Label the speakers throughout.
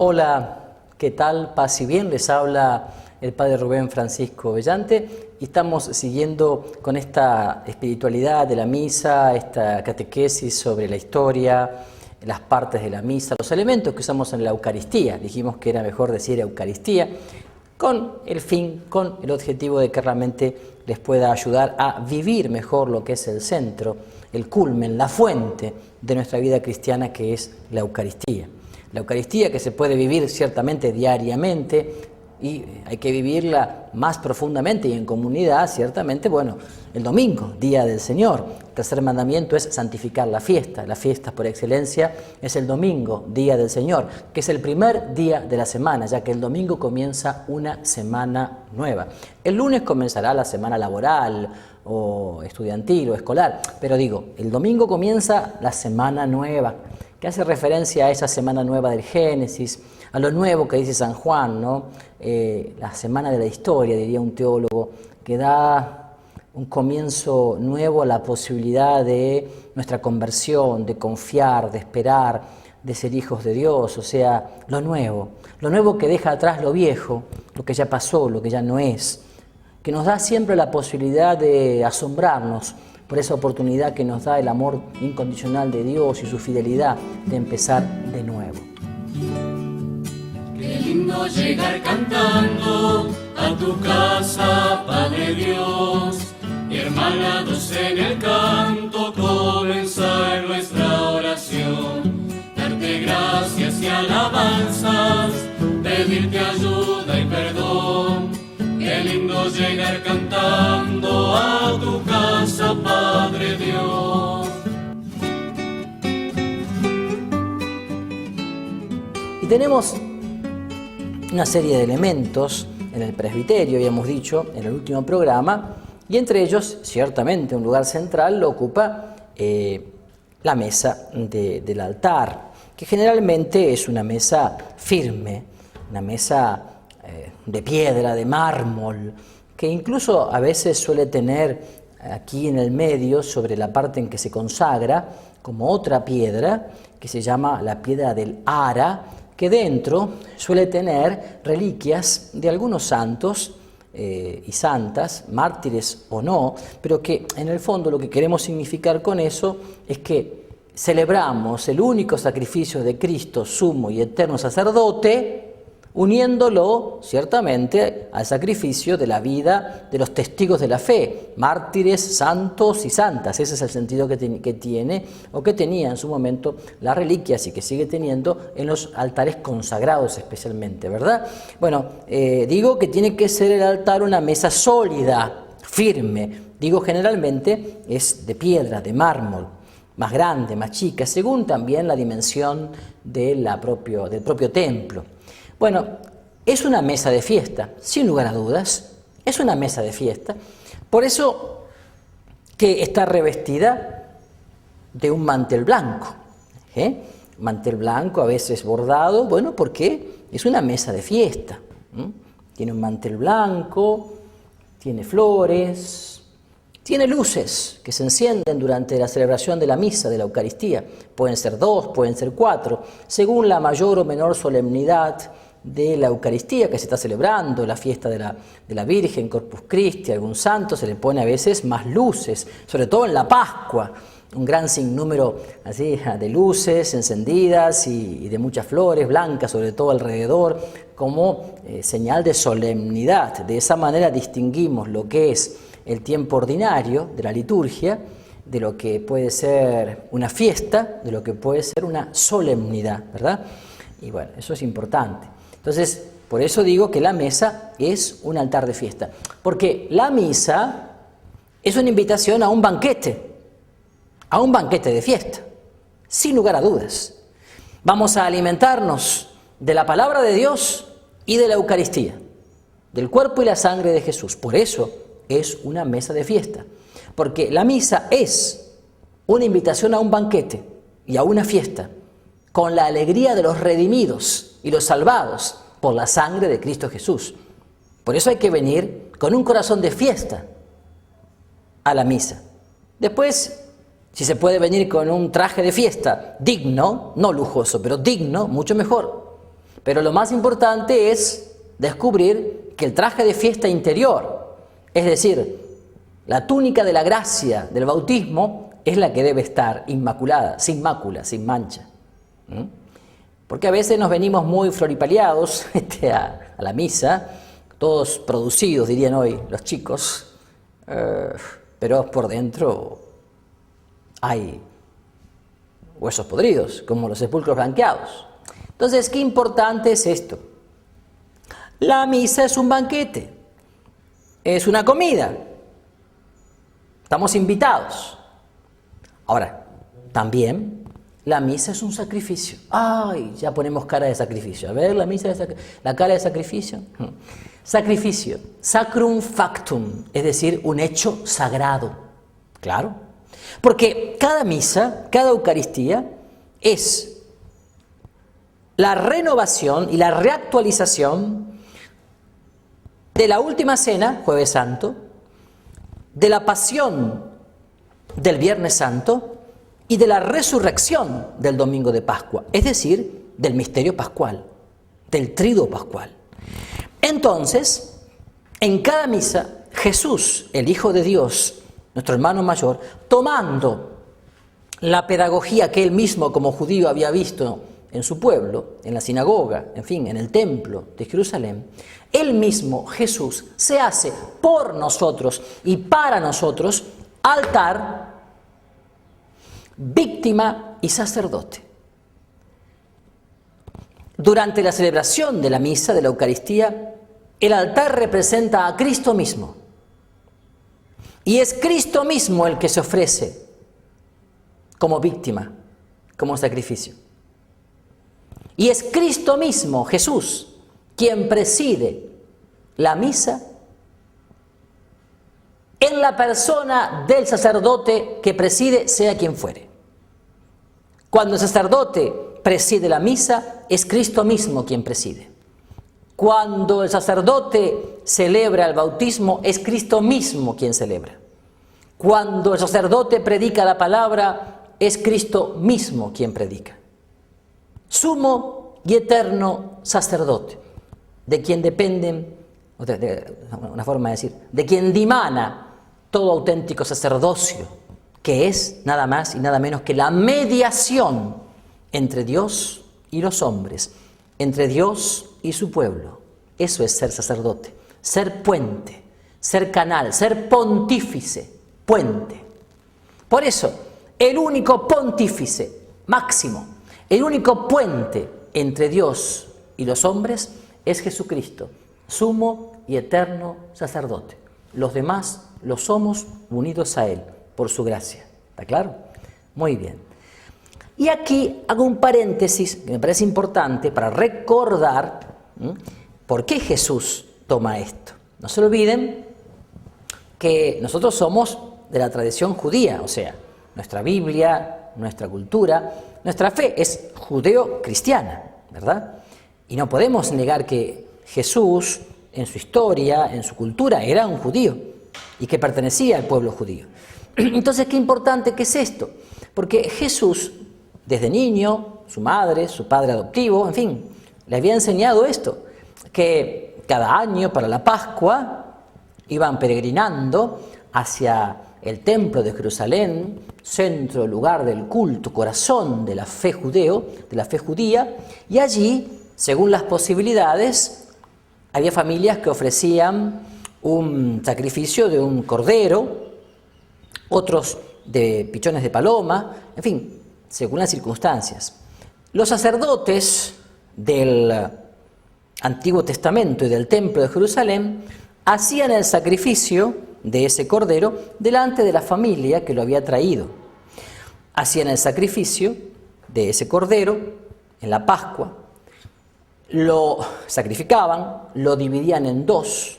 Speaker 1: Hola, ¿qué tal? Paz y bien, les habla el Padre Rubén Francisco Bellante y estamos siguiendo con esta espiritualidad de la misa, esta catequesis sobre la historia, las partes de la misa, los elementos que usamos en la Eucaristía. Dijimos que era mejor decir Eucaristía, con el fin, con el objetivo de que realmente les pueda ayudar a vivir mejor lo que es el centro, el culmen, la fuente de nuestra vida cristiana, que es la Eucaristía. La Eucaristía que se puede vivir ciertamente diariamente y hay que vivirla más profundamente y en comunidad, ciertamente, bueno, el domingo, Día del Señor. El tercer mandamiento es santificar la fiesta por excelencia es el domingo, Día del Señor, que es el primer día de la semana, ya que el domingo comienza una semana nueva. El lunes comenzará la semana laboral o estudiantil o escolar, pero digo, el domingo comienza la semana nueva, que hace referencia a esa semana nueva del Génesis, a lo nuevo que dice San Juan, ¿no? La semana de la historia, diría un teólogo, que da un comienzo nuevo a la posibilidad de nuestra conversión, de confiar, de esperar, de ser hijos de Dios, o sea, lo nuevo que deja atrás lo viejo, lo que ya pasó, lo que ya no es, que nos da siempre la posibilidad de asombrarnos por esa oportunidad que nos da el amor incondicional de Dios y su fidelidad de empezar de nuevo.
Speaker 2: Qué lindo llegar cantando a tu casa, Padre Dios, y hermanados en el canto comenzar nuestra oración, darte gracias y alabanzas, pedirte ayuda y perdón. Qué lindo llegar cantando a tu casa, Padre Dios.
Speaker 1: Y tenemos una serie de elementos en el presbiterio, habíamos dicho en el último programa, y entre ellos, ciertamente, un lugar central lo ocupa la mesa del altar, que generalmente es una mesa firme, una mesa de piedra, de mármol, que incluso a veces suele tener aquí en el medio, sobre la parte en que se consagra, como otra piedra que se llama la piedra del ara, que dentro suele tener reliquias de algunos santos y santas, mártires o no, pero que en el fondo lo que queremos significar con eso es que celebramos el único sacrificio de Cristo, sumo y eterno sacerdote, uniéndolo ciertamente al sacrificio de la vida de los testigos de la fe, mártires, santos y santas. Ese es el sentido que tiene o que tenía en su momento las reliquias y que sigue teniendo en los altares consagrados especialmente, ¿verdad? Bueno, digo que tiene que ser el altar una mesa sólida, firme. Digo, generalmente es de piedra, de mármol, más grande, más chica, según también la dimensión del propio templo. Bueno, es una mesa de fiesta, sin lugar a dudas, es una mesa de fiesta, por eso que está revestida de un mantel blanco, mantel blanco a veces bordado, bueno, porque es una mesa de fiesta, tiene un mantel blanco, tiene flores, tiene luces que se encienden durante la celebración de la misa, de la Eucaristía, pueden ser 2, pueden ser 4, según la mayor o menor solemnidad de la Eucaristía que se está celebrando, la fiesta de la Virgen, Corpus Christi, algún santo, se le pone a veces más luces, sobre todo en la Pascua, un gran sinnúmero así de luces encendidas y de muchas flores blancas, sobre todo alrededor, como señal de solemnidad. De esa manera distinguimos lo que es el tiempo ordinario de la liturgia, de lo que puede ser una fiesta, de lo que puede ser una solemnidad, ¿verdad? Y bueno, eso es importante. Entonces, por eso digo que la mesa es un altar de fiesta, porque la misa es una invitación a un banquete de fiesta, sin lugar a dudas. Vamos a alimentarnos de la palabra de Dios y de la Eucaristía, del cuerpo y la sangre de Jesús. Por eso es una mesa de fiesta, porque la misa es una invitación a un banquete y a una fiesta, con la alegría de los redimidos y los salvados por la sangre de Cristo Jesús. Por eso hay que venir con un corazón de fiesta a la misa. Después, si se puede venir con un traje de fiesta digno, no lujoso, pero digno, mucho mejor. Pero lo más importante es descubrir que el traje de fiesta interior, es decir, la túnica de la gracia del bautismo, es la que debe estar inmaculada, sin mácula, sin mancha. Porque a veces nos venimos muy floripaleados a la misa, todos producidos, dirían hoy los chicos, pero por dentro hay huesos podridos, como los sepulcros blanqueados. Entonces, qué importante es esto. La misa es un banquete, es una comida, estamos invitados. Ahora, también la misa es un sacrificio. ¡Ay! Ya ponemos cara de sacrificio. A ver, la misa es la cara de sacrificio. Sacrificio, sacrum factum, es decir, un hecho sagrado. Claro. Porque cada misa, cada Eucaristía es la renovación y la reactualización de la última cena, Jueves Santo, de la pasión del Viernes Santo y de la resurrección del Domingo de Pascua, es decir, del misterio pascual, del triduo pascual. Entonces, en cada misa, Jesús, el Hijo de Dios, nuestro hermano mayor, tomando la pedagogía que él mismo como judío había visto en su pueblo, en la sinagoga, en fin, en el templo de Jerusalén, él mismo, Jesús, se hace por nosotros y para nosotros altar, víctima y sacerdote. Durante la celebración de la misa, de la Eucaristía, el altar representa a Cristo mismo. Y es Cristo mismo el que se ofrece como víctima, como sacrificio. Y es Cristo mismo, Jesús, quien preside la misa en la persona del sacerdote que preside, sea quien fuere. Cuando el sacerdote preside la misa, es Cristo mismo quien preside. Cuando el sacerdote celebra el bautismo, es Cristo mismo quien celebra. Cuando el sacerdote predica la palabra, es Cristo mismo quien predica. Sumo y eterno sacerdote, de quien dependen, una forma de decir, de quien dimana todo auténtico sacerdocio, que es nada más y nada menos que la mediación entre Dios y los hombres, entre Dios y su pueblo. Eso es ser sacerdote, ser puente, ser canal, ser pontífice, puente. Por eso, el único pontífice máximo, el único puente entre Dios y los hombres es Jesucristo, sumo y eterno sacerdote. Los demás lo somos unidos a Él, por su gracia. ¿Está claro? Muy bien. Y aquí hago un paréntesis que me parece importante para recordar por qué Jesús toma esto. No se olviden que nosotros somos de la tradición judía, o sea, nuestra Biblia, nuestra cultura, nuestra fe es judeo-cristiana, ¿verdad? Y no podemos negar que Jesús, en su historia, en su cultura, era un judío y que pertenecía al pueblo judío. Entonces, qué importante que es esto, porque Jesús, desde niño, su madre, su padre adoptivo, en fin, le había enseñado esto, que cada año para la Pascua iban peregrinando hacia el templo de Jerusalén, centro, lugar del culto, corazón de la fe judeo, de la fe judía, y allí, según las posibilidades, había familias que ofrecían un sacrificio de un cordero, otros de pichones de paloma, en fin, según las circunstancias. Los sacerdotes del Antiguo Testamento y del Templo de Jerusalén hacían el sacrificio de ese cordero delante de la familia que lo había traído. Hacían el sacrificio de ese cordero en la Pascua, lo sacrificaban, lo dividían en dos.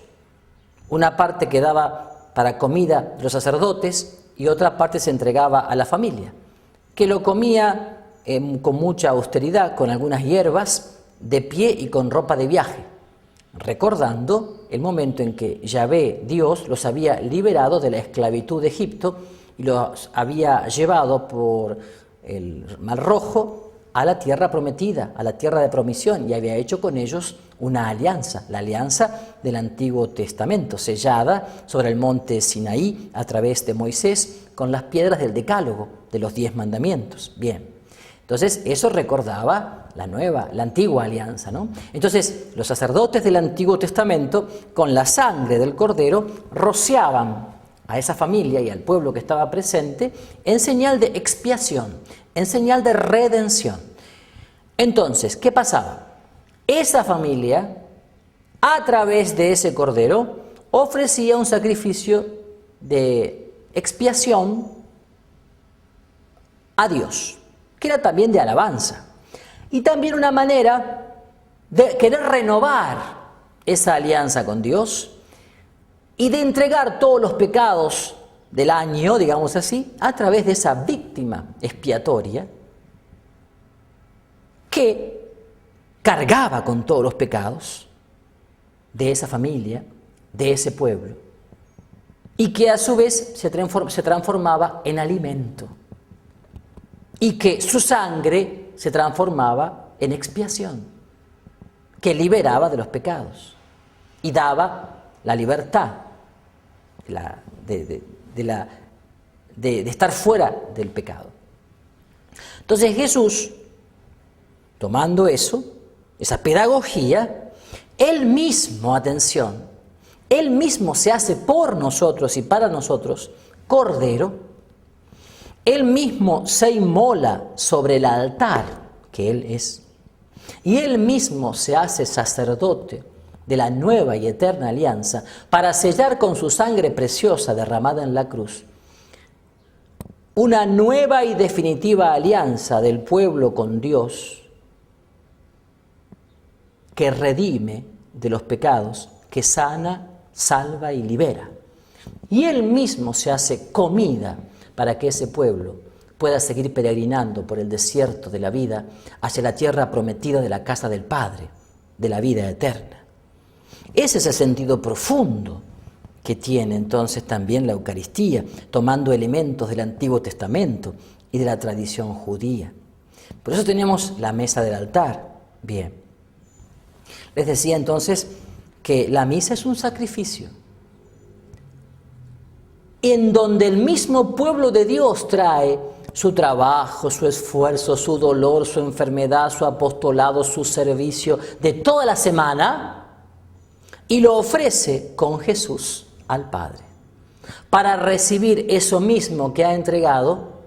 Speaker 1: Una parte quedaba para comida de los sacerdotes y otra parte se entregaba a la familia, que lo comía con mucha austeridad, con algunas hierbas, de pie y con ropa de viaje, recordando el momento en que Yahvé, Dios, los había liberado de la esclavitud de Egipto y los había llevado por el Mar Rojo a la tierra prometida, a la tierra de promisión, y había hecho con ellos una alianza, la alianza del Antiguo Testamento, sellada sobre el monte Sinaí a través de Moisés con las piedras del Decálogo, de los 10 mandamientos. Bien, entonces eso recordaba la antigua alianza, ¿no? Entonces los sacerdotes del Antiguo Testamento, con la sangre del Cordero, rociaban a esa familia y al pueblo que estaba presente en señal de expiación, en señal de redención. Entonces, ¿qué pasaba? Esa familia, a través de ese cordero, ofrecía un sacrificio de expiación a Dios, que era también de alabanza, y también una manera de querer renovar esa alianza con Dios y de entregar todos los pecados del año, digamos así, a través de esa víctima expiatoria que cargaba con todos los pecados de esa familia, de ese pueblo, y que a su vez se transformaba en alimento, y que su sangre se transformaba en expiación, que liberaba de los pecados y daba la libertad de estar fuera del pecado. Entonces Jesús, tomando eso, esa pedagogía, Él mismo, atención, Él mismo se hace por nosotros y para nosotros Cordero. Él mismo se inmola sobre el altar que Él es. Y Él mismo se hace sacerdote de la nueva y eterna alianza para sellar con su sangre preciosa derramada en la cruz una nueva y definitiva alianza del pueblo con Dios que redime de los pecados, que sana, salva y libera. Y Él mismo se hace comida para que ese pueblo pueda seguir peregrinando por el desierto de la vida hacia la tierra prometida de la casa del Padre, de la vida eterna. Ese es el sentido profundo que tiene entonces también la Eucaristía, tomando elementos del Antiguo Testamento y de la tradición judía. Por eso tenemos la mesa del altar. Bien. Les decía entonces que la misa es un sacrificio en donde el mismo pueblo de Dios trae su trabajo, su esfuerzo, su dolor, su enfermedad, su apostolado, su servicio de toda la semana y lo ofrece con Jesús al Padre para recibir eso mismo que ha entregado,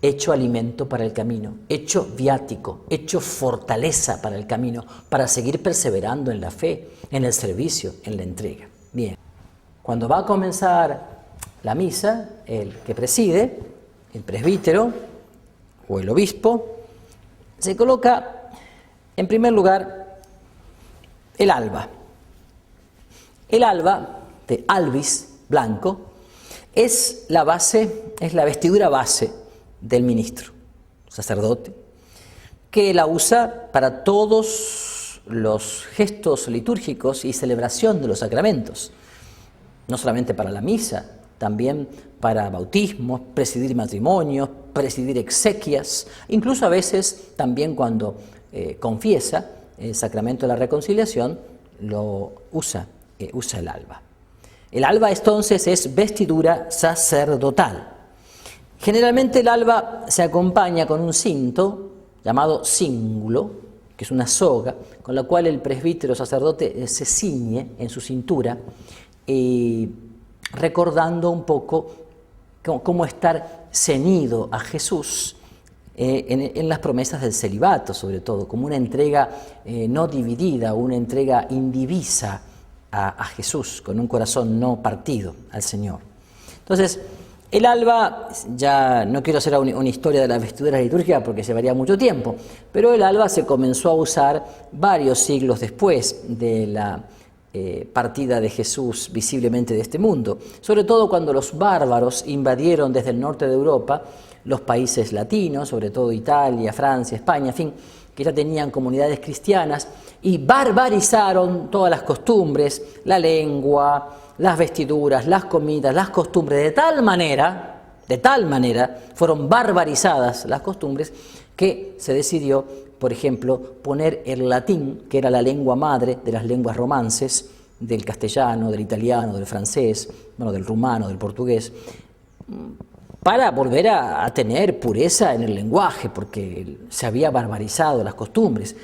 Speaker 1: hecho alimento para el camino, hecho viático, hecho fortaleza para el camino, para seguir perseverando en la fe, en el servicio, en la entrega. Bien, cuando va a comenzar la misa, el que preside, el presbítero o el obispo, se coloca en primer lugar el alba. El alba, de albis, blanco, es la base, es la vestidura base del ministro, sacerdote, que la usa para todos los gestos litúrgicos y celebración de los sacramentos, no solamente para la misa, también para bautismos, presidir matrimonios, presidir exequias, incluso a veces también cuando confiesa el sacramento de la reconciliación, lo usa el alba. El alba entonces es vestidura sacerdotal. Generalmente el alba se acompaña con un cinto llamado cíngulo, que es una soga, con la cual el presbítero sacerdote se ciñe en su cintura, recordando un poco cómo estar ceñido a Jesús en las promesas del celibato, sobre todo, como una entrega no dividida, una entrega indivisa a Jesús, con un corazón no partido al Señor. Entonces, el alba, ya no quiero hacer una historia de las vestiduras litúrgicas porque llevaría mucho tiempo, pero el alba se comenzó a usar varios siglos después de la partida de Jesús visiblemente de este mundo, sobre todo cuando los bárbaros invadieron desde el norte de Europa los países latinos, sobre todo Italia, Francia, España, en fin, que ya tenían comunidades cristianas y barbarizaron todas las costumbres, la lengua, las vestiduras, las comidas, las costumbres, de tal manera fueron barbarizadas las costumbres que se decidió, por ejemplo, poner el latín, que era la lengua madre de las lenguas romances, del castellano, del italiano, del francés, bueno, del rumano, del portugués, para volver a tener pureza en el lenguaje, porque se había barbarizado las costumbres.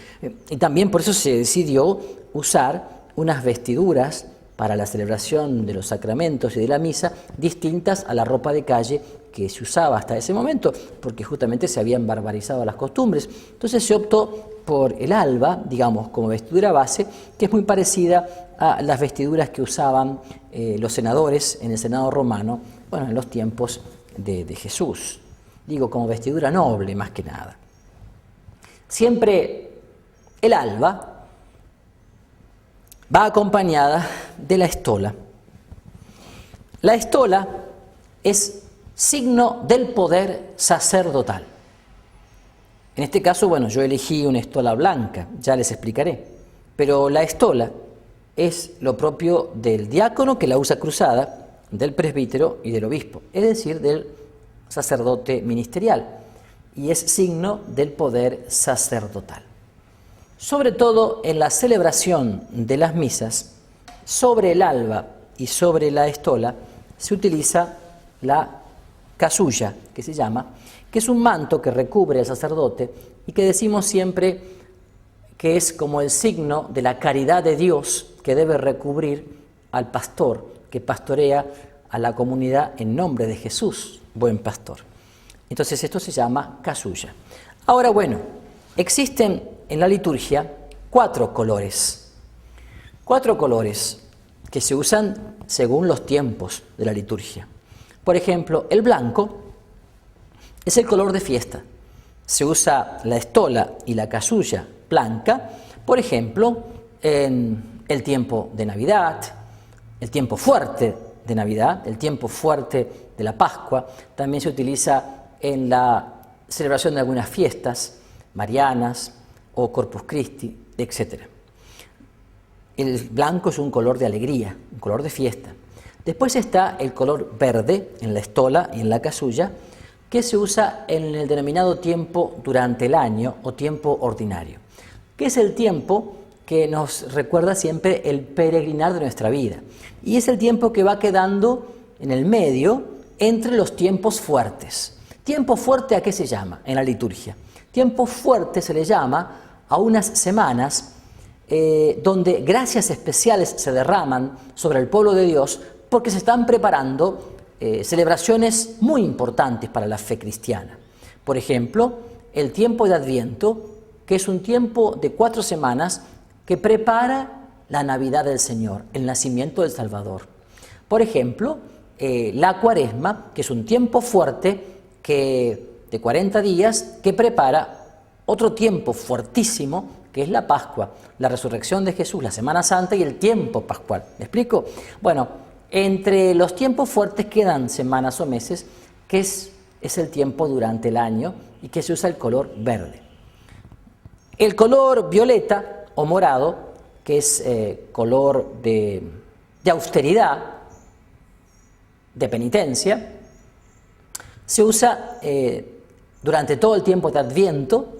Speaker 1: Y también por eso se decidió usar unas vestiduras para la celebración de los sacramentos y de la misa distintas a la ropa de calle que se usaba hasta ese momento, porque justamente se habían barbarizado las costumbres. Entonces se optó por el alba, digamos, como vestidura base, que es muy parecida a las vestiduras que usaban los senadores en el Senado romano, bueno, en los tiempos de Jesús. Digo, como vestidura noble, más que nada. Siempre el alba va acompañada de la estola. La estola es signo del poder sacerdotal. En este caso, bueno, yo elegí una estola blanca, ya les explicaré, pero la estola es lo propio del diácono, que la usa cruzada, del presbítero y del obispo, es decir, del sacerdote ministerial, y es signo del poder sacerdotal. Sobre todo en la celebración de las misas, sobre el alba y sobre la estola se utiliza la casulla, que se llama, que es un manto que recubre al sacerdote y que decimos siempre que es como el signo de la caridad de Dios que debe recubrir al pastor que pastorea a la comunidad en nombre de Jesús, buen pastor. Entonces esto se llama casulla. Ahora, bueno, existen en la liturgia cuatro colores que se usan según los tiempos de la liturgia. Por ejemplo, el blanco es el color de fiesta. Se usa la estola y la casulla blanca, por ejemplo, en el tiempo de Navidad, el tiempo fuerte de Navidad, el tiempo fuerte de la Pascua. También se utiliza en la celebración de algunas fiestas marianas o Corpus Christi, etc. El blanco es un color de alegría, un color de fiesta. Después está el color verde en la estola y en la casulla, que se usa en el denominado tiempo durante el año o tiempo ordinario, que es el tiempo que nos recuerda siempre el peregrinar de nuestra vida. Y es el tiempo que va quedando en el medio entre los tiempos fuertes. ¿Tiempo fuerte a qué se llama en la liturgia? Tiempo fuerte se le llama a unas semanas donde gracias especiales se derraman sobre el pueblo de Dios porque se están preparando celebraciones muy importantes para la fe cristiana. Por ejemplo, el tiempo de Adviento, que es un tiempo de 4 semanas que prepara la Navidad del Señor, el nacimiento del Salvador. Por ejemplo, la Cuaresma, que es un tiempo fuerte de 40 días que prepara otro tiempo fuertísimo, que es la Pascua, la resurrección de Jesús, la Semana Santa y el tiempo pascual. ¿Me explico? Bueno, entre los tiempos fuertes quedan semanas o meses, que es el tiempo durante el año y que se usa el color verde. El color violeta o morado, que es color de austeridad, de penitencia, se usa durante todo el tiempo de Adviento,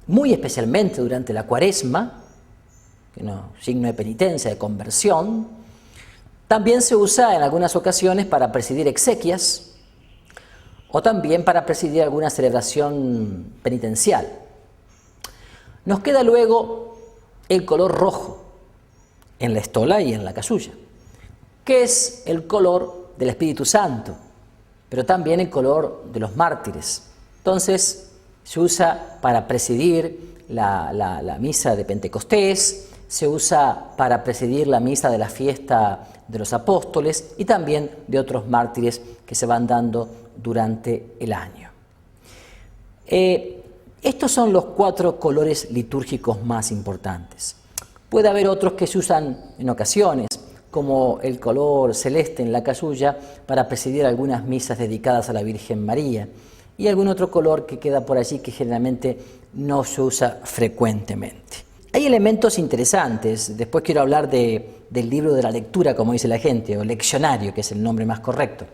Speaker 1: muy especialmente durante la Cuaresma, que es signo de penitencia, de conversión. También se usa en algunas ocasiones para presidir exequias o también para presidir alguna celebración penitencial. Nos queda luego el color rojo en la estola y en la casulla, que es el color del Espíritu Santo, pero también el color de los mártires. Entonces se usa para presidir la misa de Pentecostés, se usa para presidir la misa de la fiesta de los apóstoles y también de otros mártires que se van dando durante el año. Estos son los 4 colores litúrgicos más importantes. Puede haber otros que se usan en ocasiones, como el color celeste en la casulla para presidir algunas misas dedicadas a la Virgen María, y algún otro color que queda por allí que generalmente no se usa frecuentemente. Hay elementos interesantes. Después quiero hablar del libro de la lectura, como dice la gente, o leccionario, que es el nombre más correcto.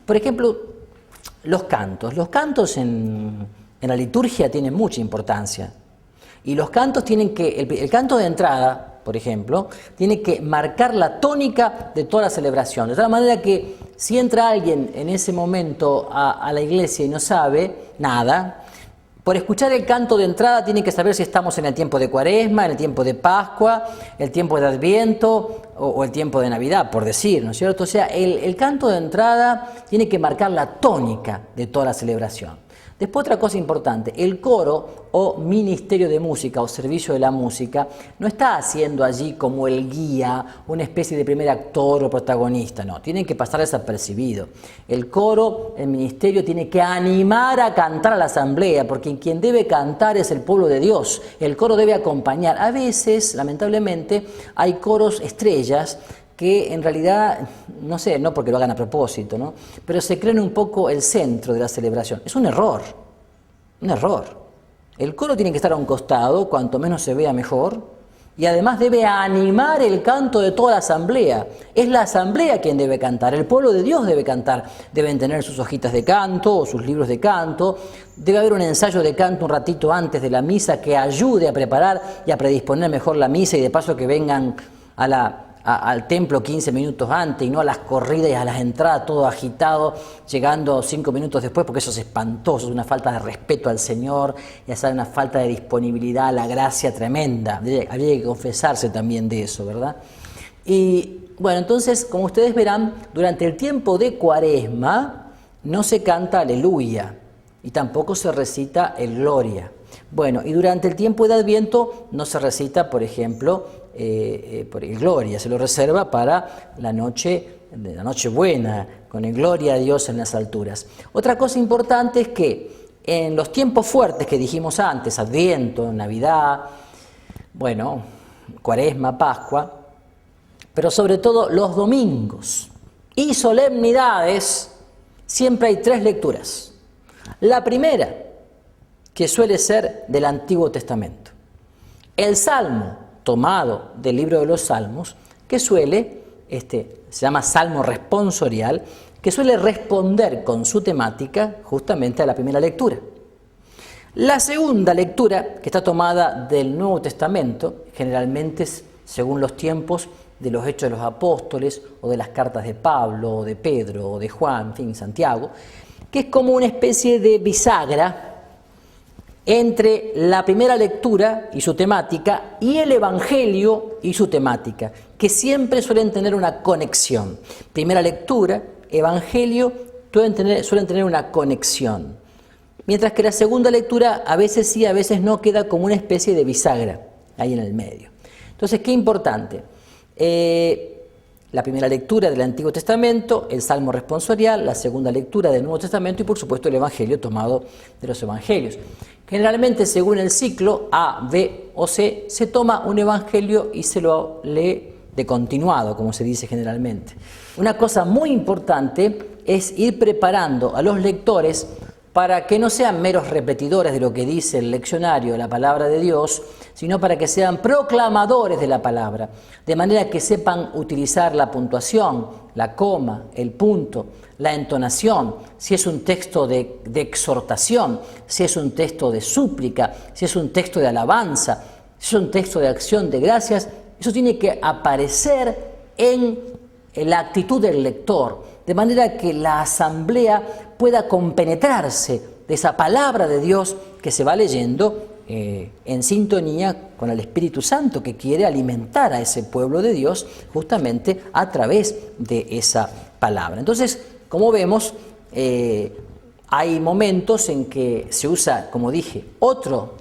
Speaker 1: Por ejemplo, los cantos. Los cantos en en la liturgia tiene mucha importancia. Y los cantos tienen que, el canto de entrada, por ejemplo, tiene que marcar la tónica de toda la celebración. De tal manera que si entra alguien en ese momento a la iglesia y no sabe nada, por escuchar el canto de entrada tiene que saber si estamos en el tiempo de Cuaresma, en el tiempo de Pascua, el tiempo de Adviento o el tiempo de Navidad, por decir, ¿no es cierto? O sea, el canto de entrada tiene que marcar la tónica de toda la celebración. Después otra cosa importante, el coro o ministerio de música o servicio de la música no está haciendo allí como el guía, una especie de primer actor o protagonista, no, tienen que pasar desapercibido. El coro, el ministerio tiene que animar a cantar a la asamblea, porque quien debe cantar es el pueblo de Dios, el coro debe acompañar. A veces, lamentablemente, hay coros estrellas que en realidad, no sé, no porque lo hagan a propósito, ¿no? Pero se creen un poco el centro de la celebración. Es un error, un error. El coro tiene que estar a un costado, cuanto menos se vea mejor, y además debe animar el canto de toda la asamblea. Es la asamblea quien debe cantar, el pueblo de Dios debe cantar. Deben tener sus hojitas de canto o sus libros de canto. Debe haber un ensayo de canto un ratito antes de la misa que ayude a preparar y a predisponer mejor la misa, y de paso que vengan al templo 15 minutos antes y no a las corridas y a las entradas todo agitado, llegando 5 minutos después, porque eso es espantoso, es una falta de respeto al Señor y es una falta de disponibilidad a la gracia tremenda. Habría que confesarse también de eso, ¿verdad? Y bueno, entonces, como ustedes verán, durante el tiempo de Cuaresma no se canta Aleluya y tampoco se recita el Gloria. Bueno, y durante el tiempo de Adviento no se recita, por ejemplo, por el Gloria, se lo reserva para la noche buena, con el Gloria a Dios en las alturas. Otra cosa importante es que en los tiempos fuertes que dijimos antes, Adviento, Navidad, bueno, Cuaresma, Pascua, pero sobre todo los domingos y solemnidades, siempre hay 3 lecturas. La primera, que suele ser del Antiguo Testamento. El Salmo, tomado del libro de los Salmos, que suele, se llama Salmo responsorial, que suele responder con su temática justamente a la primera lectura. La segunda lectura, que está tomada del Nuevo Testamento, generalmente según los tiempos de los Hechos de los Apóstoles, o de las cartas de Pablo, o de Pedro, o de Juan, en fin, Santiago, que es como una especie de bisagra entre la primera lectura y su temática y el Evangelio y su temática, que siempre suelen tener una conexión. Primera lectura, Evangelio, suelen tener una conexión. Mientras que la segunda lectura a veces sí, a veces no, queda como una especie de bisagra ahí en el medio. Entonces, qué importante. La primera lectura del Antiguo Testamento, el Salmo responsorial, la segunda lectura del Nuevo Testamento y por supuesto el Evangelio tomado de los Evangelios. Generalmente, según el ciclo A, B o C, se toma un Evangelio y se lo lee de continuado, como se dice generalmente. Una cosa muy importante es ir preparando a los lectores para que no sean meros repetidores de lo que dice el leccionario, la palabra de Dios, sino para que sean proclamadores de la palabra, de manera que sepan utilizar la puntuación, la coma, el punto, la entonación, si es un texto de exhortación, si es un texto de súplica, si es un texto de alabanza, si es un texto de acción de gracias. Eso tiene que aparecer en la actitud del lector, de manera que la asamblea pueda compenetrarse de esa palabra de Dios que se va leyendo en sintonía con el Espíritu Santo, que quiere alimentar a ese pueblo de Dios justamente a través de esa palabra. Entonces, como vemos, hay momentos en que se usa, como dije, otro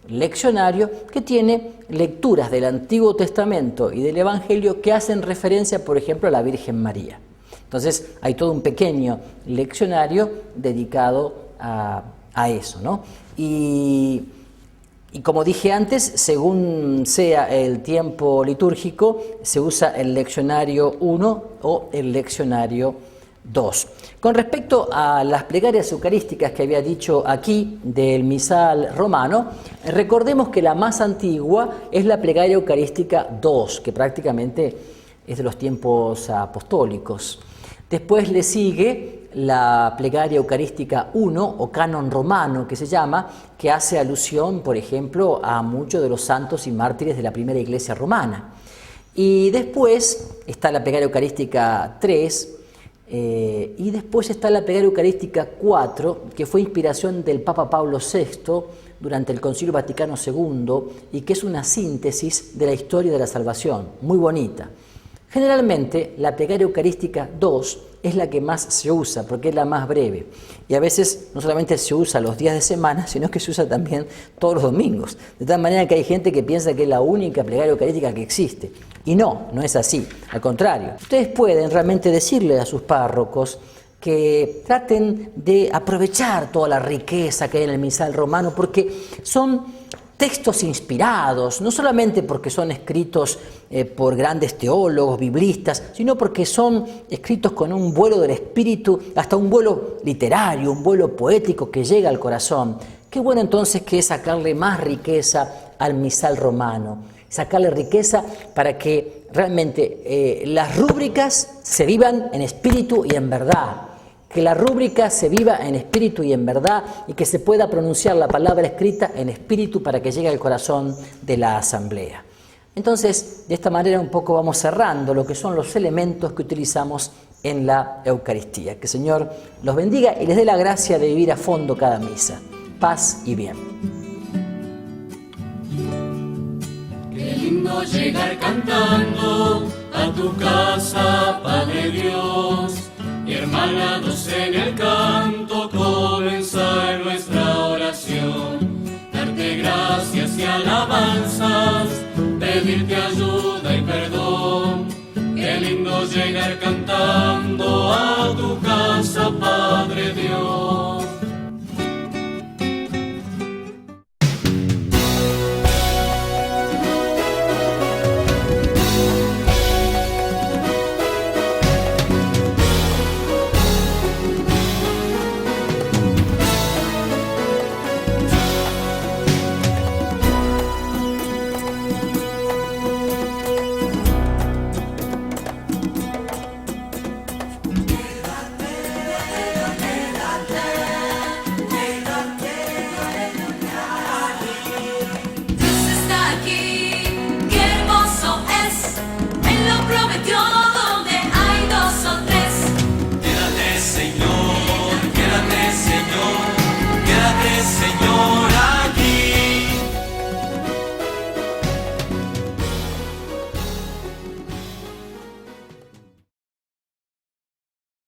Speaker 1: leccionario que tiene lecturas del Antiguo Testamento y del Evangelio que hacen referencia, por ejemplo, a la Virgen María. Entonces, hay todo un pequeño leccionario dedicado a eso, ¿no? Y como dije antes, según sea el tiempo litúrgico, se usa el leccionario 1 o el leccionario 2. Con respecto a las plegarias eucarísticas que había dicho aquí del misal romano, recordemos que la más antigua es la plegaria eucarística 2, que prácticamente es de los tiempos apostólicos. Después le sigue la plegaria eucarística 1 o canon romano que se llama, que hace alusión, por ejemplo, a muchos de los santos y mártires de la primera iglesia romana. Y después está la plegaria eucarística 3, y después está la plegaria eucarística 4, que fue inspiración del Papa Pablo VI durante el Concilio Vaticano II y que es una síntesis de la historia de la salvación, muy bonita. Generalmente la plegaria eucarística 2 es la que más se usa porque es la más breve y a veces no solamente se usa los días de semana, sino que se usa también todos los domingos, de tal manera que hay gente que piensa que es la única plegaria eucarística que existe y no es así, al contrario. Ustedes pueden realmente decirle a sus párrocos que traten de aprovechar toda la riqueza que hay en el misal romano porque son textos inspirados, no solamente porque son escritos por grandes teólogos, biblistas, sino porque son escritos con un vuelo del espíritu, hasta un vuelo literario, un vuelo poético que llega al corazón. Qué bueno entonces que es sacarle más riqueza al misal romano, sacarle riqueza para que realmente las rúbricas se vivan en espíritu y en verdad. Que la rúbrica se viva en espíritu y en verdad y que se pueda pronunciar la palabra escrita en espíritu para que llegue al corazón de la asamblea. Entonces, de esta manera un poco vamos cerrando lo que son los elementos que utilizamos en la Eucaristía. Que el Señor los bendiga y les dé la gracia de vivir a fondo cada misa. Paz y bien.
Speaker 2: Qué lindo llegar cantando a tu casa, Padre Dios. Y hermanados en el canto, comenzar nuestra oración. Darte gracias y alabanzas, pedirte ayuda y perdón. Qué lindo llegar cantando a tu casa, Padre Dios.